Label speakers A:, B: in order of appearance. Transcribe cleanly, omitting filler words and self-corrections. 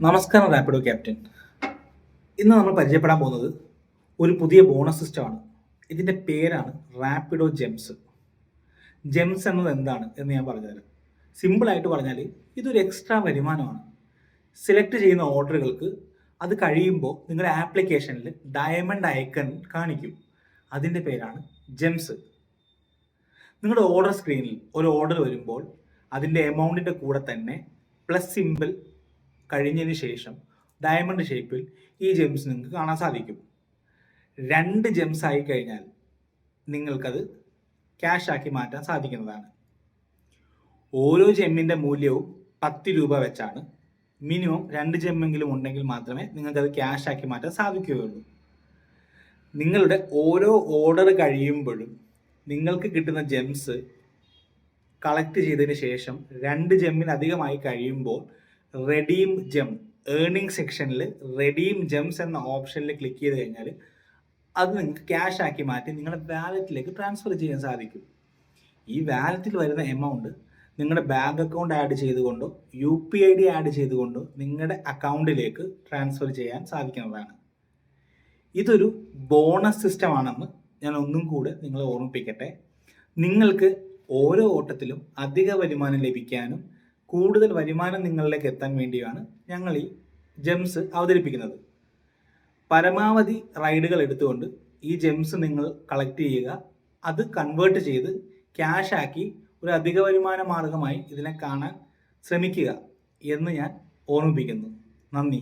A: നമസ്കാരം റാപ്പിഡോ ക്യാപ്റ്റൻ. ഇന്ന് നമ്മൾ പരിചയപ്പെടാൻ പോകുന്നത് ഒരു പുതിയ ബോണസ് സിസ്റ്റമാണ്. ഇതിൻ്റെ പേരാണ് റാപ്പിഡോ ജെംസ്. ജെംസ് എന്നത് എന്താണ് എന്ന് ഞാൻ പറഞ്ഞുതരാം. സിമ്പിളായിട്ട് പറഞ്ഞാൽ ഇതൊരു എക്സ്ട്രാ വരുമാനമാണ്. സെലക്ട് ചെയ്യുന്ന ഓർഡറുകൾക്ക് അത് കഴിയുമ്പോൾ നിങ്ങളുടെ ആപ്ലിക്കേഷനിൽ ഡയമണ്ട് ഐക്കൺ കാണിക്കും. അതിൻ്റെ പേരാണ് ജെംസ്. നിങ്ങളുടെ ഓർഡർ സ്ക്രീനിൽ ഒരു ഓർഡർ വരുമ്പോൾ അതിൻ്റെ എമൗണ്ടിൻ്റെ കൂടെ തന്നെ പ്ലസ് സിമ്പിൾ കഴിഞ്ഞതിന് ശേഷം ഡയമണ്ട് ഷേപ്പിൽ ഈ ജെംസ് നിങ്ങൾക്ക് കാണാൻ സാധിക്കും. 2 ജെംസ് ആയി കഴിഞ്ഞാൽ നിങ്ങൾക്കത് ക്യാഷ് ആക്കി മാറ്റാൻ സാധിക്കുന്നതാണ്. ഓരോ ജെമ്മിൻ്റെ മൂല്യവും 10 രൂപ വെച്ചാണ്. മിനിമം 2 ജെമ്മെങ്കിലും ഉണ്ടെങ്കിൽ മാത്രമേ നിങ്ങൾക്കത് ക്യാഷ് ആക്കി മാറ്റാൻ സാധിക്കുകയുള്ളൂ. നിങ്ങളുടെ ഓരോ ഓർഡർ കഴിയുമ്പോഴും നിങ്ങൾക്ക് കിട്ടുന്ന ജെംസ് കളക്ട് ചെയ്തതിന് ശേഷം 2 ജെമ്മിലധികമായി കഴിയുമ്പോൾ റെഡീം ജെം ഏർണിംഗ് സെക്ഷനിൽ റെഡീം ജെംസ് എന്ന ഓപ്ഷനിൽ ക്ലിക്ക് ചെയ്ത് കഴിഞ്ഞാൽ അത് നിങ്ങൾക്ക് ക്യാഷ് ആക്കി മാറ്റി നിങ്ങളുടെ വാലറ്റിലേക്ക് ട്രാൻസ്ഫർ ചെയ്യാൻ സാധിക്കും. ഈ വാലറ്റിൽ വരുന്ന എമൗണ്ട് നിങ്ങളുടെ ബാങ്ക് അക്കൗണ്ട് ആഡ് ചെയ്തുകൊണ്ടോ UPID ആഡ് ചെയ്തുകൊണ്ടോ നിങ്ങളുടെ അക്കൗണ്ടിലേക്ക് ട്രാൻസ്ഫർ ചെയ്യാൻ സാധിക്കുന്നതാണ്. ഇതൊരു ബോണസ് സിസ്റ്റം ആണെന്ന് ഞാൻ ഒന്നും കൂടെ നിങ്ങളെ ഓർമ്മിപ്പിക്കട്ടെ. നിങ്ങൾക്ക് ഓരോ ഓട്ടത്തിലും അധിക വരുമാനം ലഭിക്കാനും കൂടുതൽ വരുമാനം നിങ്ങളിലേക്ക് എത്താൻ വേണ്ടിയാണ് ഞങ്ങൾ ഈ ജെംസ് അവതരിപ്പിക്കുന്നത്. പരമാവധി റൈഡുകൾ എടുത്തുകൊണ്ട് ഈ ജെംസ് നിങ്ങൾ കളക്ട് ചെയ്യുക, അത് കൺവേർട്ട് ചെയ്ത് ക്യാഷ് ആക്കി ഒരു അധിക വരുമാന മാർഗമായി ഇതിനെ കാണാൻ ശ്രമിക്കുക എന്ന് ഞാൻ ഓർമ്മിപ്പിക്കുന്നു. നന്ദി.